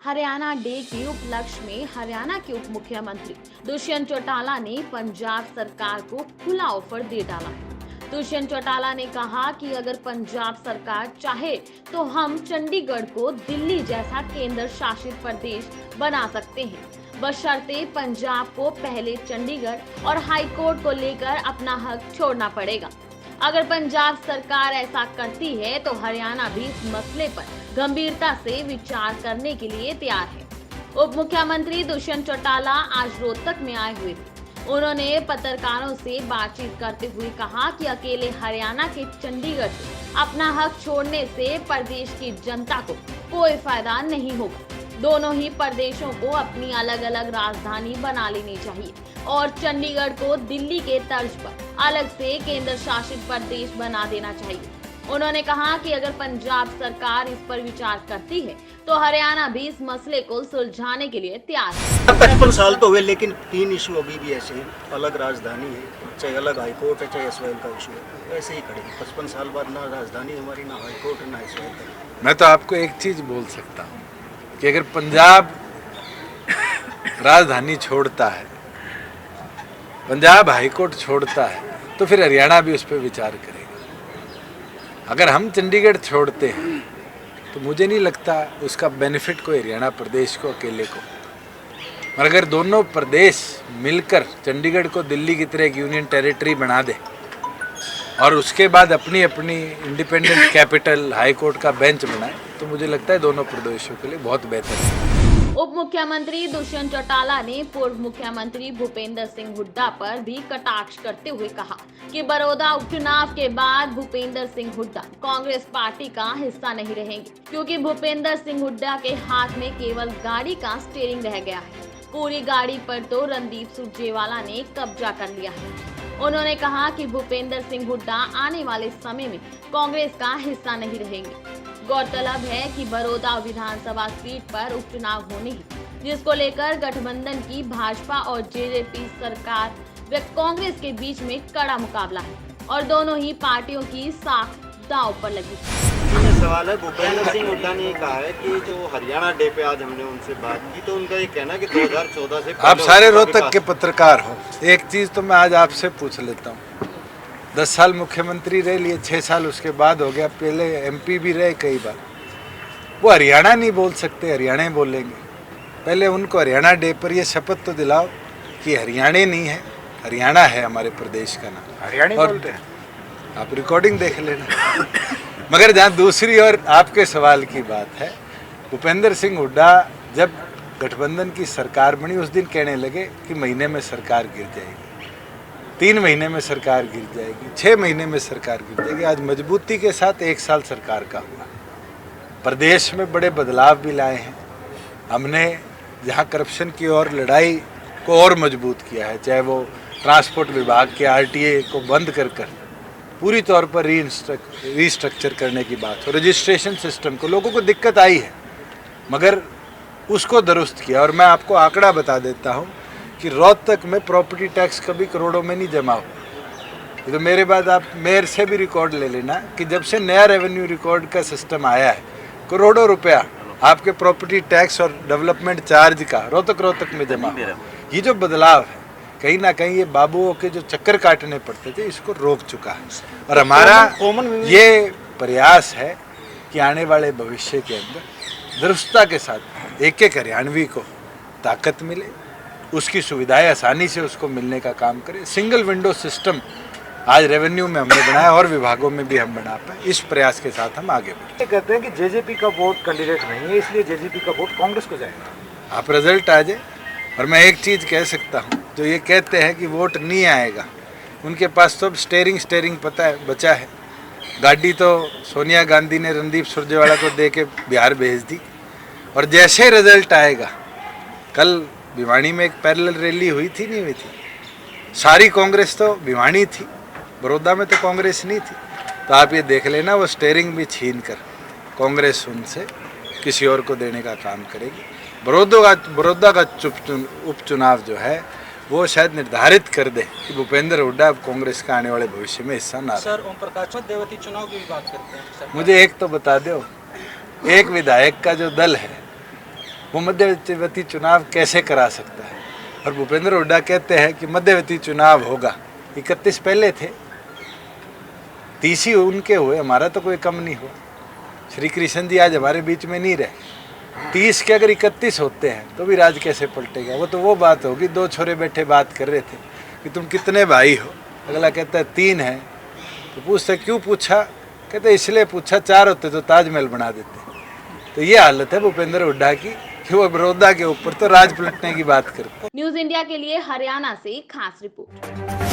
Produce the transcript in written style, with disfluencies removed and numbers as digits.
Haryana day के उपलक्ष्य में हरियाणा के उप मुख्यमंत्री दुष्यंत चौटाला ने पंजाब सरकार को खुला ऑफर दे डाला है। दुष्यंत चौटाला ने कहा कि अगर पंजाब सरकार चाहे तो हम चंडीगढ़ को दिल्ली जैसा केंद्र शासित प्रदेश बना सकते हैं, बशर्ते पंजाब को पहले चंडीगढ़ और हाईकोर्ट को लेकर अपना हक छोड़ना पड़ेगा। अगर पंजाब सरकार ऐसा करती है तो हरियाणा भी इस मसले पर गंभीरता से विचार करने के लिए तैयार है। उप मुख्यमंत्री दुष्यंत चौटाला आज रोहतक में आए हुए थे। उन्होंने पत्रकारों से बातचीत करते हुए कहा कि अकेले हरियाणा के चंडीगढ़ से अपना हक छोड़ने से प्रदेश की जनता को कोई फायदा नहीं होगा। दोनों ही प्रदेशों को अपनी अलग अलग राजधानी बना लेनी चाहिए और चंडीगढ़ को दिल्ली के तर्ज पर अलग से केंद्र शासित प्रदेश बना देना चाहिए। उन्होंने कहा कि अगर पंजाब सरकार इस पर विचार करती है तो हरियाणा भी इस मसले को सुलझाने के लिए तैयार है। 55 साल तो हुए लेकिन 3 इशू अभी भी ऐसे हैं। अलग राजधानी है, चाहे अलग हाईकोर्ट है, चाहे एसवाईएल का इशू है, ऐसे ही खड़े 55 साल बाद ना राजधानी हमारी, ना हाईकोर्ट है, ना एसवाईएल का। मैं तो आपको एक चीज़ बोल सकता हूँ कि अगर पंजाब राजधानी छोड़ता है, पंजाब हाईकोर्ट छोड़ता है, तो फिर हरियाणा भी उस पर विचार करेगा। अगर हम चंडीगढ़ छोड़ते हैं तो मुझे नहीं लगता उसका बेनिफिट कोई हरियाणा प्रदेश को अकेले को, और अगर दोनों प्रदेश मिलकर चंडीगढ़ को दिल्ली की तरह एक यूनियन टेरिटरी बना दे और उसके बाद अपनी अपनी इंडिपेंडेंट कैपिटल हाईकोर्ट का बेंच बनाए, तो मुझे लगता है दोनों प्रदेशों के लिए बहुत बेहतर है। उप मुख्यमंत्री दुष्यंत चौटाला ने पूर्व मुख्यमंत्री भूपेंद्र सिंह हुड्डा पर भी कटाक्ष करते हुए कहा कि बड़ौदा उपचुनाव के बाद भूपेंद्र सिंह हुड्डा कांग्रेस पार्टी का हिस्सा नहीं रहेंगे, क्योंकि भूपेंद्र सिंह हुड्डा के हाथ में केवल गाड़ी का स्टीयरिंग रह गया है। पूरी गाड़ी पर तो रणदीप सुरजेवाला ने कब्जा कर लिया है। उन्होंने कहा कि भूपेंद्र सिंह हुड्डा आने वाले समय में कांग्रेस का हिस्सा नहीं रहेंगे। गौरतलब है कि बड़ौदा विधानसभा सीट पर उपचुनाव होने ही, जिसको लेकर गठबंधन की भाजपा और जेजेपी सरकार व कांग्रेस के बीच में कड़ा मुकाबला है और दोनों ही पार्टियों की साख दांव पर लगी है। सवाल है, भूपेंद्र सिंह हुड्डा ने कहा है कि जो हरियाणा डे पे आज हमने उनसे बात की तो उनका ये कहना है कि 2014 से आप सारे रोहतक के पत्रकार हो, एक चीज़ तो मैं आज आपसे पूछ लेता हूँ। 10 साल मुख्यमंत्री रह लिए, 6 साल उसके बाद हो गया, पहले एमपी भी रहे कई बार। वो हरियाणा नहीं बोल सकते, हरियाणा बोलेंगे। पहले उनको हरियाणा डे पर ये शपथ तो दिलाओ कि हरियाणा नहीं है, हरियाणा है हमारे प्रदेश का नाम। हरियाणा बोलते हैं, आप रिकॉर्डिंग देख लेना। मगर जहाँ दूसरी और आपके सवाल की बात है, भूपेंद्र सिंह हुड्डा जब गठबंधन की सरकार बनी उस दिन कहने लगे कि महीने में सरकार गिर जाएगी, 3 महीने में सरकार गिर जाएगी, 6 महीने में सरकार गिर जाएगी। आज मजबूती के साथ 1 साल सरकार का हुआ। प्रदेश में बड़े बदलाव भी लाए हैं। हमने जहाँ करप्शन की ओर लड़ाई को और मजबूत किया है, चाहे वो ट्रांसपोर्ट विभाग के आरटीए को बंद कर पूरी तौर पर रीस्ट्रक्चर करने की बात हो, रजिस्ट्रेशन सिस्टम को, लोगों को दिक्कत आई है मगर उसको दुरुस्त किया। और मैं आपको आंकड़ा बता देता हूँ कि रोहतक में प्रॉपर्टी टैक्स कभी करोड़ों में नहीं जमा हुआ। तो मेरे बाद आप मेयर से भी रिकॉर्ड ले लेना कि जब से नया रेवेन्यू रिकॉर्ड का सिस्टम आया है, करोड़ों रुपया आपके प्रॉपर्टी टैक्स और डेवलपमेंट चार्ज का रोहतक में जमा हुआ। ये जो बदलाव है कहीं ना कहीं ये बाबुओं के जो चक्कर काटने पड़ते थे इसको रोक चुका है। और हमारा ये प्रयास है कि आने वाले भविष्य के अंदर दुरुस्तता के साथ एक एक हरियाणवी को ताकत मिले, उसकी सुविधाएं आसानी से उसको मिलने का काम करें। सिंगल विंडो सिस्टम आज रेवेन्यू में हमने बनाया और विभागों में भी हम बना पाए। इस प्रयास के साथ हम आगे बढ़े। कहते हैं कि जेजेपी का वोट कैंडिडेट नहीं है, इसलिए जेजेपी का वोट कांग्रेस को जाएगा। आप रिजल्ट आ जाए। और मैं एक चीज़ कह सकता हूँ, जो ये कहते हैं कि वोट नहीं आएगा, उनके पास तो अब स्टेयरिंग पता है बचा है। गाड़ी तो सोनिया गांधी ने रणदीप सुरजेवाला को दे के बिहार भेज दी। और जैसे रिजल्ट आएगा, कल भिवानी में एक पैरेलल रैली हुई थी, नहीं हुई थी? सारी कांग्रेस तो भिवानी थी, बड़ौदा में तो कांग्रेस नहीं थी। तो आप ये देख लेना, वो स्टेयरिंग भी छीन कर कांग्रेस उनसे किसी और को देने का काम करेगी। बड़ौदा का उपचुनाव जो है वो शायद निर्धारित कर दे कि भूपेंद्र हुड्डा कांग्रेस का आने वाले भविष्य में हिस्सा ना। सर, ओम प्रकाश देवती चुनाव की भी बात करते हैं। मुझे एक तो बता दो, एक विधायक का जो दल है वो मध्यवर्ती चुनाव कैसे करा सकता है? और भूपेंद्र हुड्डा कहते हैं कि मध्यवर्ती चुनाव होगा। 31 पहले थे, 30 ही उनके हुए, हमारा तो कोई कम नहीं हुआ। श्री कृष्ण जी आज हमारे बीच में नहीं रहे। 30 के अगर 31 होते हैं तो भी राज कैसे पलटेगा? वो तो वो बात होगी, 2 छोरे बैठे बात कर रहे थे कि तुम कितने भाई हो, अगला कहता है 3 है, तो पूछते क्यों पूछा? कहते इसलिए पूछा, 4 होते तो ताजमहल बना देते। तो ये हालत है भूपेंद्र हुड्डा की कि वो बड़ौदा के ऊपर तो राज पलटने की बात करते। न्यूज इंडिया के लिए हरियाणा से खास रिपोर्ट।